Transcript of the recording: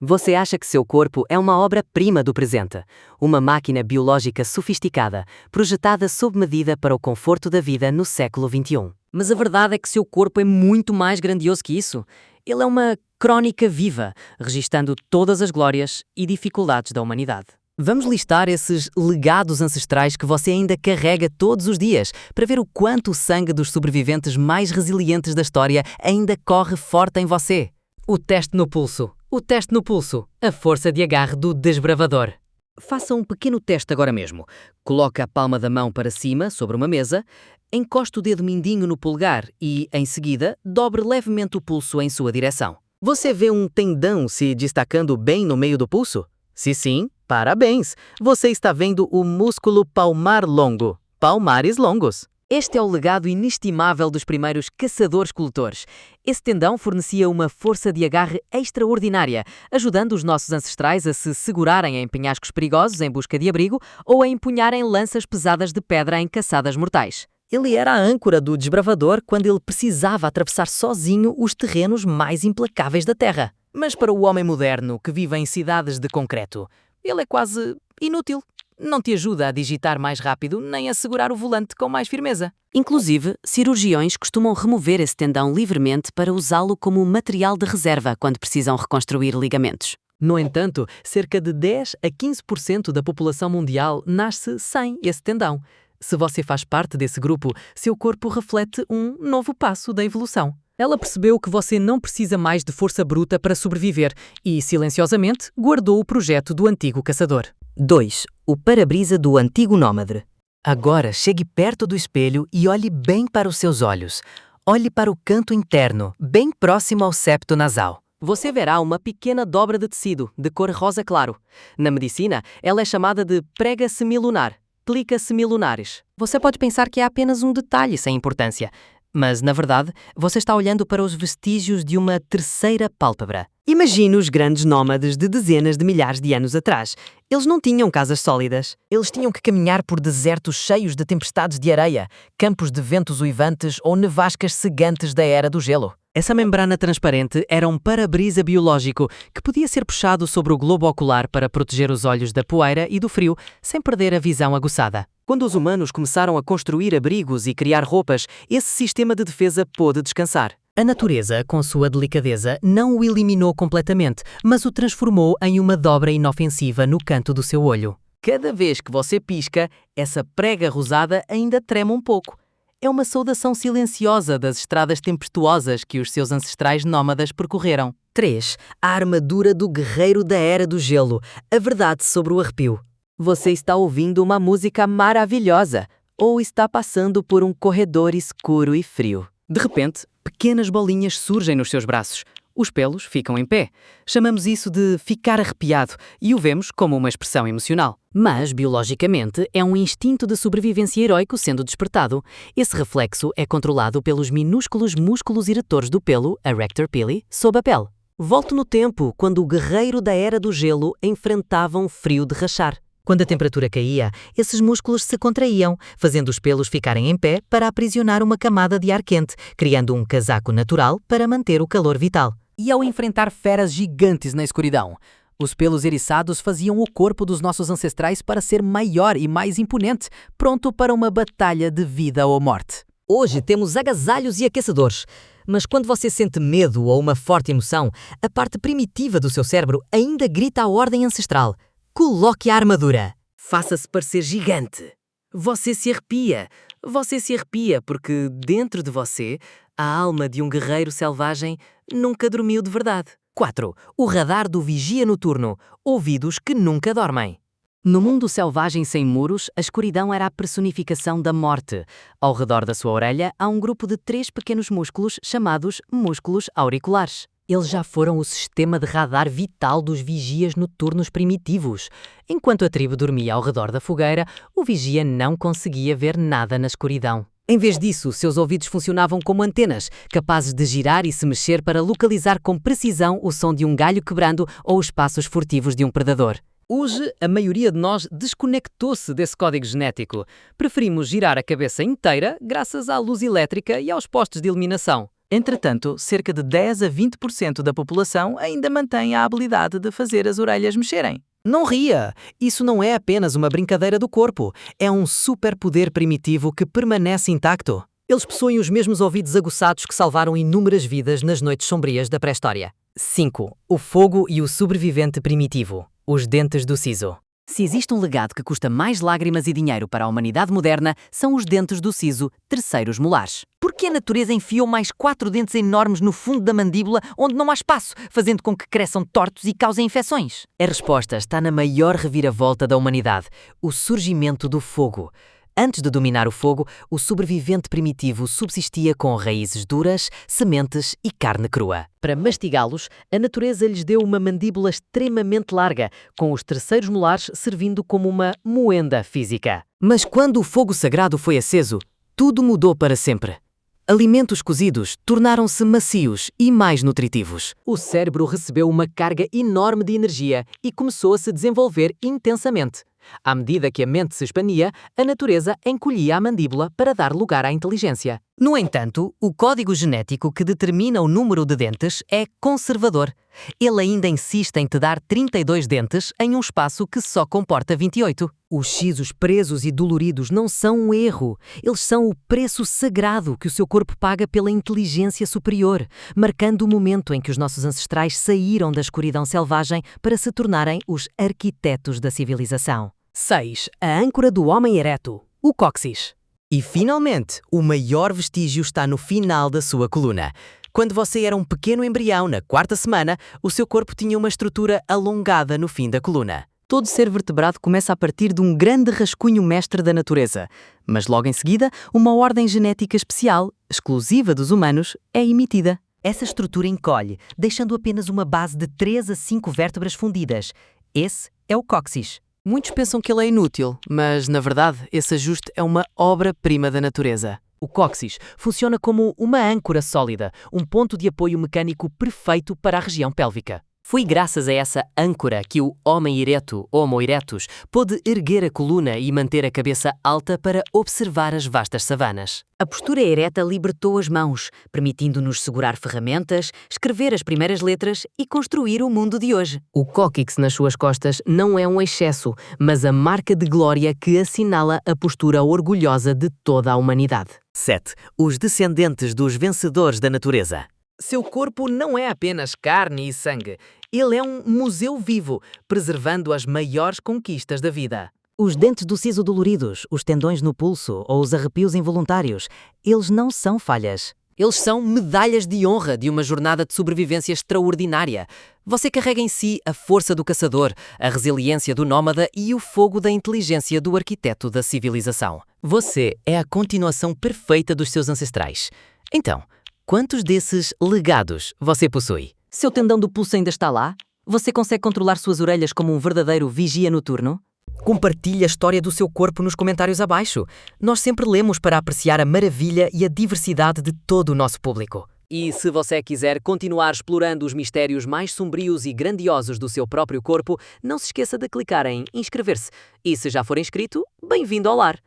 Você acha que seu corpo é uma obra-prima do presente, uma máquina biológica sofisticada, projetada sob medida para o conforto da vida no século XXI. Mas a verdade é que seu corpo é muito mais grandioso que isso. Ele é uma crónica viva, registando todas as glórias e dificuldades da humanidade. Vamos listar esses legados ancestrais que você ainda carrega todos os dias, para ver o quanto o sangue dos sobreviventes mais resilientes da história ainda corre forte em você. O teste no pulso. O teste no pulso. A força de agarre do desbravador. Faça um pequeno teste agora mesmo. Coloque a palma da mão para cima, sobre uma mesa, encoste o dedo mindinho no polegar e, em seguida, dobre levemente o pulso em sua direção. Você vê um tendão se destacando bem no meio do pulso? Se sim, parabéns! Você está vendo o músculo palmar longo. Palmares longos. Este é o legado inestimável dos primeiros caçadores-coletores. Esse tendão fornecia uma força de agarre extraordinária, ajudando os nossos ancestrais a se segurarem em penhascos perigosos em busca de abrigo ou a empunharem lanças pesadas de pedra em caçadas mortais. Ele era a âncora do desbravador quando ele precisava atravessar sozinho os terrenos mais implacáveis da Terra. Mas para o homem moderno que vive em cidades de concreto, ele é quase inútil. Não te ajuda a digitar mais rápido nem a segurar o volante com mais firmeza. Inclusive, cirurgiões costumam remover esse tendão livremente para usá-lo como material de reserva quando precisam reconstruir ligamentos. No entanto, cerca de 10 a 15% da população mundial nasce sem esse tendão. Se você faz parte desse grupo, seu corpo reflete um novo passo da evolução. Ela percebeu que você não precisa mais de força bruta para sobreviver e, silenciosamente, guardou o projeto do antigo caçador. 2. O para-brisa do antigo nómade. Agora chegue perto do espelho e olhe bem para os seus olhos. Olhe para o canto interno, bem próximo ao septo nasal. Você verá uma pequena dobra de tecido, de cor rosa claro. Na medicina, ela é chamada de prega semilunar, plica semilunares. Você pode pensar que é apenas um detalhe sem importância, mas, na verdade, você está olhando para os vestígios de uma terceira pálpebra. Imagine os grandes nómades de dezenas de milhares de anos atrás. Eles não tinham casas sólidas. Eles tinham que caminhar por desertos cheios de tempestades de areia, campos de ventos uivantes ou nevascas cegantes da era do gelo. Essa membrana transparente era um para-brisa biológico que podia ser puxado sobre o globo ocular para proteger os olhos da poeira e do frio, sem perder a visão aguçada. Quando os humanos começaram a construir abrigos e criar roupas, esse sistema de defesa pôde descansar. A natureza, com sua delicadeza, não o eliminou completamente, mas o transformou em uma dobra inofensiva no canto do seu olho. Cada vez que você pisca, essa prega rosada ainda treme um pouco. É uma saudação silenciosa das estradas tempestuosas que os seus ancestrais nómadas percorreram. 3. A armadura do guerreiro da Era do Gelo. A verdade sobre o arrepio. Você está ouvindo uma música maravilhosa ou está passando por um corredor escuro e frio. De repente, pequenas bolinhas surgem nos seus braços. Os pelos ficam em pé. Chamamos isso de ficar arrepiado e o vemos como uma expressão emocional. Mas, biologicamente, é um instinto de sobrevivência heroico sendo despertado. Esse reflexo é controlado pelos minúsculos músculos eretores do pelo, a rector pili, sob a pele. Volto no tempo, quando o guerreiro da Era do Gelo enfrentava um frio de rachar. Quando a temperatura caía, esses músculos se contraíam, fazendo os pelos ficarem em pé para aprisionar uma camada de ar quente, criando um casaco natural para manter o calor vital. E ao enfrentar feras gigantes na escuridão, os pelos eriçados faziam o corpo dos nossos ancestrais para ser maior e mais imponente, pronto para uma batalha de vida ou morte. Hoje temos agasalhos e aquecedores, mas quando você sente medo ou uma forte emoção, a parte primitiva do seu cérebro ainda grita a ordem ancestral. Coloque a armadura. Faça-se parecer gigante. Você se arrepia porque dentro de você, a alma de um guerreiro selvagem nunca dormiu de verdade. 4. O radar do vigia noturno. Ouvidos que nunca dormem. No mundo selvagem sem muros, a escuridão era a personificação da morte. Ao redor da sua orelha há um grupo de 3 pequenos músculos chamados músculos auriculares. Eles já foram o sistema de radar vital dos vigias noturnos primitivos. Enquanto a tribo dormia ao redor da fogueira, o vigia não conseguia ver nada na escuridão. Em vez disso, seus ouvidos funcionavam como antenas, capazes de girar e se mexer para localizar com precisão o som de um galho quebrando ou os passos furtivos de um predador. Hoje, a maioria de nós desconectou-se desse código genético. Preferimos girar a cabeça inteira graças à luz elétrica e aos postes de iluminação. Entretanto, cerca de 10 a 20% da população ainda mantém a habilidade de fazer as orelhas mexerem. Não ria! Isso não é apenas uma brincadeira do corpo, é um superpoder primitivo que permanece intacto. Eles possuem os mesmos ouvidos aguçados que salvaram inúmeras vidas nas noites sombrias da pré-história. 5. O fogo e o sobrevivente primitivo. Os dentes do siso. Se existe um legado que custa mais lágrimas e dinheiro para a humanidade moderna, são os dentes do siso, terceiros molares. Por que a natureza enfiou mais 4 dentes enormes no fundo da mandíbula, onde não há espaço, fazendo com que cresçam tortos e causem infecções? A resposta está na maior reviravolta da humanidade, o surgimento do fogo. Antes de dominar o fogo, o sobrevivente primitivo subsistia com raízes duras, sementes e carne crua. Para mastigá-los, a natureza lhes deu uma mandíbula extremamente larga, com os terceiros molares servindo como uma moenda física. Mas quando o fogo sagrado foi aceso, tudo mudou para sempre. Alimentos cozidos tornaram-se macios e mais nutritivos. O cérebro recebeu uma carga enorme de energia e começou a se desenvolver intensamente. À medida que a mente se expandia, a natureza encolhia a mandíbula para dar lugar à inteligência. No entanto, o código genético que determina o número de dentes é conservador. Ele ainda insiste em te dar 32 dentes em um espaço que só comporta 28. Os sisos presos e doloridos não são um erro. Eles são o preço sagrado que o seu corpo paga pela inteligência superior, marcando o momento em que os nossos ancestrais saíram da escuridão selvagem para se tornarem os arquitetos da civilização. 6. A âncora do homem ereto, o cóccix. E finalmente, o maior vestígio está no final da sua coluna. Quando você era um pequeno embrião na 4ª semana, o seu corpo tinha uma estrutura alongada no fim da coluna. Todo ser vertebrado começa a partir de um grande rascunho mestre da natureza, mas logo em seguida, uma ordem genética especial, exclusiva dos humanos, é emitida. Essa estrutura encolhe, deixando apenas uma base de 3 a 5 vértebras fundidas. Esse é o cóccix. Muitos pensam que ele é inútil, mas, na verdade, esse ajuste é uma obra-prima da natureza. O cóccix funciona como uma âncora sólida, um ponto de apoio mecânico perfeito para a região pélvica. Foi graças a essa âncora que o homem ereto, Homo erectus, pôde erguer a coluna e manter a cabeça alta para observar as vastas savanas. A postura ereta libertou as mãos, permitindo-nos segurar ferramentas, escrever as primeiras letras e construir o mundo de hoje. O cóccix nas suas costas não é um excesso, mas a marca de glória que assinala a postura orgulhosa de toda a humanidade. 7. Os descendentes dos vencedores da natureza. Seu corpo não é apenas carne e sangue. Ele é um museu vivo, preservando as maiores conquistas da vida. Os dentes do siso doloridos, os tendões no pulso ou os arrepios involuntários, eles não são falhas. Eles são medalhas de honra de uma jornada de sobrevivência extraordinária. Você carrega em si a força do caçador, a resiliência do nómada e o fogo da inteligência do arquiteto da civilização. Você é a continuação perfeita dos seus ancestrais. Então, quantos desses legados você possui? Seu tendão do pulso ainda está lá? Você consegue controlar suas orelhas como um verdadeiro vigia noturno? Compartilhe a história do seu corpo nos comentários abaixo. Nós sempre lemos para apreciar a maravilha e a diversidade de todo o nosso público. E se você quiser continuar explorando os mistérios mais sombrios e grandiosos do seu próprio corpo, não se esqueça de clicar em inscrever-se. E se já for inscrito, bem-vindo ao lar!